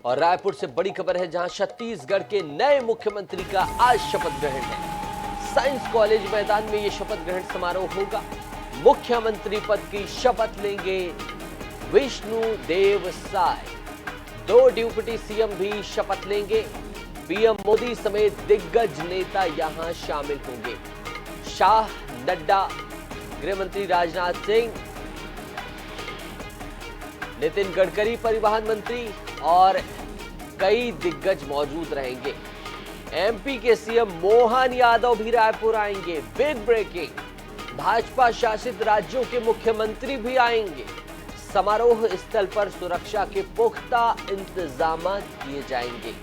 और रायपुर से बड़ी खबर है, जहां छत्तीसगढ़ के नए मुख्यमंत्री का आज शपथ ग्रहण है। साइंस कॉलेज मैदान में यह शपथ ग्रहण समारोह होगा। मुख्यमंत्री पद की शपथ लेंगे विष्णुदेव साय। 2 डिप्टी सीएम भी शपथ लेंगे। पीएम मोदी समेत दिग्गज नेता यहां शामिल होंगे। शाह, नड्डा, गृहमंत्री राजनाथ सिंह, नितिन गडकरी परिवहन मंत्री और कई दिग्गज मौजूद रहेंगे। एमपी के सीएम मोहन यादव भी रायपुर आएंगे। बिग ब्रेकिंग, भाजपा शासित राज्यों के मुख्यमंत्री भी आएंगे। समारोह स्थल पर सुरक्षा के पुख्ता इंतजाम किए जाएंगे।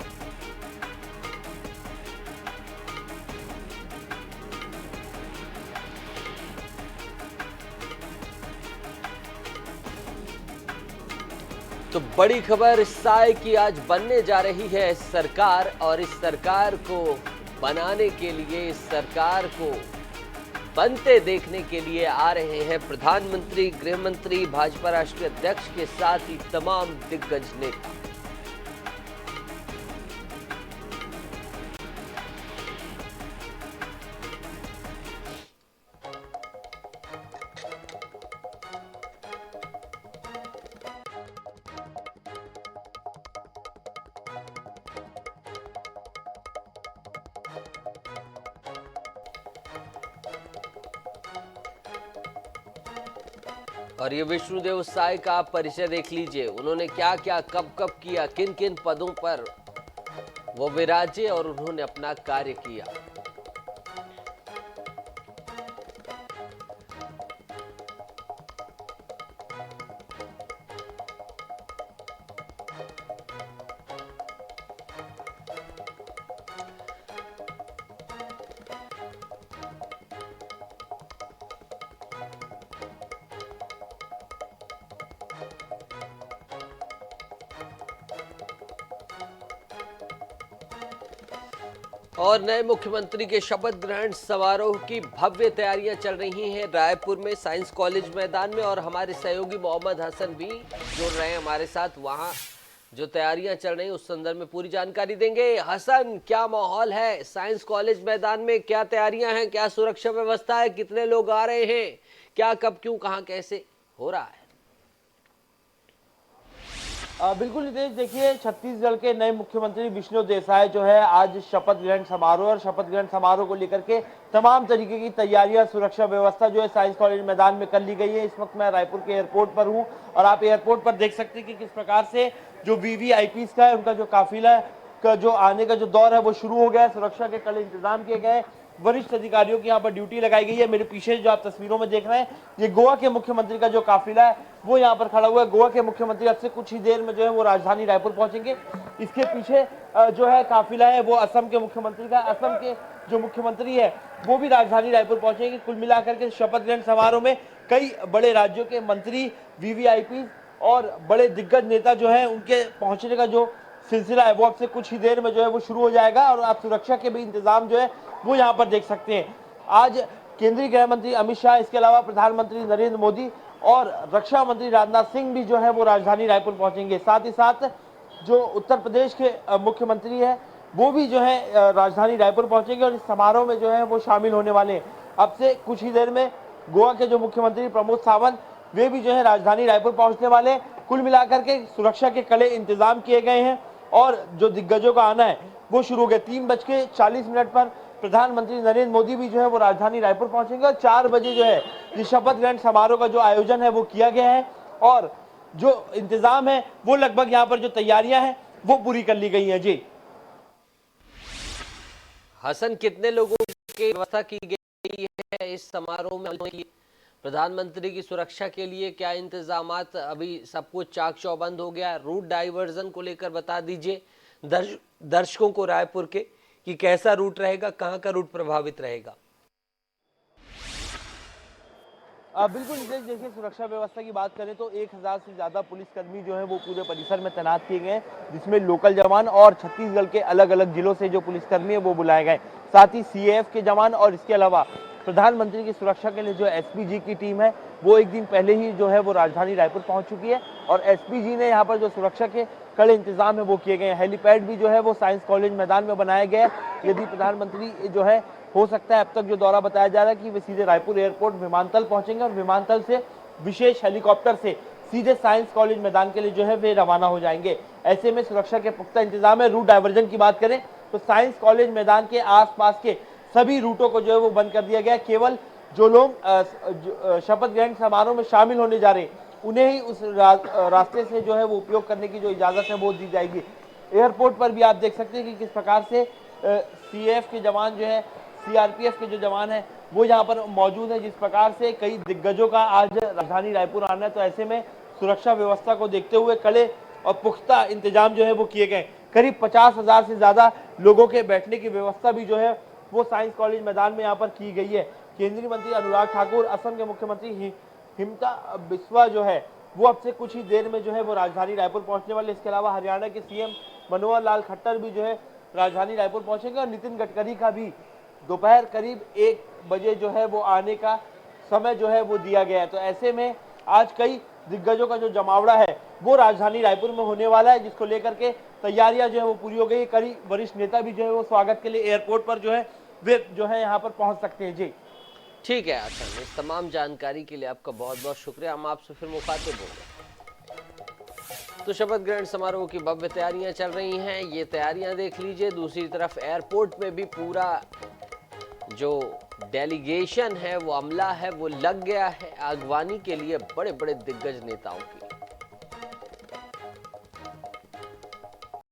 तो बड़ी खबर साय की, आज बनने जा रही है सरकार, और इस सरकार को बनाने के लिए, इस सरकार को बनते देखने के लिए आ रहे हैं प्रधानमंत्री, गृहमंत्री, भाजपा राष्ट्रीय अध्यक्ष के साथ ही तमाम दिग्गज नेता। और ये विष्णुदेव साय का आप परिचय देख लीजिए। उन्होंने क्या क्या कब कब किया, किन किन पदों पर वो विराजे और उन्होंने अपना कार्य किया। और नए मुख्यमंत्री के शपथ ग्रहण समारोह की भव्य तैयारियां चल रही हैं रायपुर में साइंस कॉलेज मैदान में। और हमारे सहयोगी मोहम्मद हसन भी जुड़ रहे हैं हमारे साथ। वहां जो तैयारियां चल रही हैं उस संदर्भ में पूरी जानकारी देंगे। हसन, क्या माहौल है साइंस कॉलेज मैदान में? क्या तैयारियां हैं, क्या सुरक्षा व्यवस्था है, कितने लोग आ रहे हैं, क्या कब क्यों कहां कैसे हो रहा है? बिल्कुल नितेश, देखिए छत्तीसगढ़ के नए मुख्यमंत्री विष्णुदेव साय जो है आज शपथ ग्रहण समारोह, और शपथ ग्रहण समारोह को लेकर के तमाम तरीके की तैयारियां, सुरक्षा व्यवस्था जो है साइंस कॉलेज मैदान में कर ली गई है। इस वक्त मैं रायपुर के एयरपोर्ट पर हूं और आप एयरपोर्ट पर देख सकते हैं कि किस प्रकार से जो वीवीआईपी का है उनका जो काफिला का जो आने का जो दौर है वो शुरू हो गया है। सुरक्षा के कड़े इंतजाम किए गए, वरिष्ठ अधिकारियों की यहाँ पर ड्यूटी लगाई गई है। मेरे पीछे जो आप तस्वीरों में देख रहे हैं, ये गोवा के मुख्यमंत्री का जो काफिला है वो यहाँ पर खड़ा हुआ है। गोवा के मुख्यमंत्री अब से कुछ ही देर में जो है वो राजधानी रायपुर पहुंचेंगे। इसके पीछे जो है काफिला है वो असम के मुख्यमंत्री का। असम के जो मुख्यमंत्री है वो भी राजधानी रायपुर पहुंचेंगे। कुल मिलाकर के शपथ ग्रहण समारोह में कई बड़े राज्यों के मंत्री, वीवीआईपी और बड़े दिग्गज नेता जो है उनके पहुंचने का जो सिलसिला है वो अब से कुछ ही देर में जो है वो शुरू हो जाएगा। और आप सुरक्षा के भी इंतजाम जो है वो यहाँ पर देख सकते हैं। आज केंद्रीय गृह मंत्री अमित शाह, इसके अलावा प्रधानमंत्री नरेंद्र मोदी और रक्षा मंत्री राजनाथ सिंह भी जो है वो राजधानी रायपुर पहुंचेंगे। साथ ही साथ जो उत्तर प्रदेश के मुख्यमंत्री है वो भी जो है राजधानी रायपुर पहुंचेंगे और इस समारोह में जो है वो शामिल होने वाले हैं। अब से कुछ ही देर में गोवा के जो मुख्यमंत्री प्रमोद सावंत, वे भी जो है राजधानी रायपुर पहुंचने वाले हैं। कुल मिलाकर के सुरक्षा के कड़े इंतजाम किए गए हैं और जो दिग्गजों का आना है वो शुरू हो गया। 3:40 पर प्रधानमंत्री नरेंद्र मोदी भी जो है वो राजधानी रायपुर पहुंचेंगे और 4 बजे जो है इस शपथ ग्रहण समारोह का जो आयोजन है वो किया गया है। और जो इंतजाम है वो लगभग यहाँ पर जो तैयारियां हैं वो पूरी कर ली गई हैं। जी हसन, कितने लोगों की व्यवस्था की गई है इस समारोह में? प्रधानमंत्री की सुरक्षा के लिए क्या इंतजामात? अभी सब कुछ चाक चौबंद हो गया। रूट डाइवर्जन को लेकर बता दीजिए दर्शकों को रायपुर के कि कैसा रूट रहेगा, कहां का रूट प्रभावित रहेगा? बिल्कुल नितेश, देखिए सुरक्षा व्यवस्था की बात करें तो 1000 से ज्यादा पुलिसकर्मी जो है वो पूरे परिसर में तैनात किए गए हैं, जिसमें लोकल जवान और छत्तीसगढ़ के अलग अलग जिलों से जो पुलिसकर्मी है वो बुलाए गए। साथ ही सीएएफ के जवान और इसके अलावा प्रधानमंत्री की सुरक्षा के लिए जो एसपीजी की टीम है वो एक दिन पहले ही जो है वो राजधानी रायपुर पहुंच चुकी है और एसपीजी ने यहाँ पर जो सुरक्षा के कड़े इंतजाम है वो किए गए हैं। हेलीपैड भी जो है वो साइंस कॉलेज मैदान में बनाया गया है। यदि प्रधानमंत्री जो है हो सकता है, अब तक जो दौरा बताया जा रहा है कि वे सीधे रायपुर एयरपोर्ट विमानतल पहुंचेंगे और विमानतल से विशेष हेलीकॉप्टर से सीधे साइंस कॉलेज मैदान के लिए जो है वे रवाना हो जाएंगे। ऐसे में सुरक्षा के पुख्ता इंतजाम है। रूट डायवर्जन की बात करें तो साइंस कॉलेज मैदान के आसपास के सभी रूटों को जो है वो बंद कर दिया गया। केवल जो लोग शपथ ग्रहण समारोह में शामिल होने जा रहे हैं उन्हें ही उस रास्ते से जो है वो उपयोग करने की जो इजाजत है वो दी जाएगी। एयरपोर्ट पर भी आप देख सकते हैं कि किस प्रकार से सीएएफ के जवान जो है, सीआरपीएफ के जो जवान हैं वो यहाँ पर मौजूद है। जिस प्रकार से कई दिग्गजों का आज राजधानी रायपुर आना है, तो ऐसे में सुरक्षा व्यवस्था को देखते हुए कड़े और पुख्ता इंतजाम जो है वो किए गए। करीब 50,000 से ज्यादा लोगों के बैठने की व्यवस्था भी जो है वो साइंस कॉलेज मैदान में यहाँ पर की गई है। केंद्रीय मंत्री अनुराग ठाकुर, असम के मुख्यमंत्री हिमंता बिस्वा जो है वो अब से कुछ ही देर में जो है वो राजधानी रायपुर पहुंचने वाले। इसके अलावा हरियाणा के सीएम मनोहर लाल खट्टर भी जो है राजधानी रायपुर पहुंचेंगे और नितिन गडकरी का भी दोपहर करीब 1 बजे जो है वो आने का समय जो है वो दिया गया है। तो ऐसे में आज कई दिग्गजों का जो जमावड़ा है वो राजधानी रायपुर में होने वाला है, जिसको लेकर के तैयारियां जो है वो पूरी हो गई। कई वरिष्ठ नेता भी जो है वो स्वागत के लिए एयरपोर्ट पर जो है वे जो है यहाँ पर पहुंच सकते हैं। जी ठीक है हसन, इस तमाम जानकारी के लिए आपका बहुत बहुत शुक्रिया। हम आपसे फिर मुखातिब होंगे। तो शपथ ग्रहण समारोह की भव्य तैयारियां चल रही हैं, ये तैयारियां देख लीजिए। दूसरी तरफ एयरपोर्ट में भी पूरा जो डेलीगेशन है, वो अमला है, वो लग गया है अगवानी के लिए बड़े बड़े दिग्गज नेताओं की।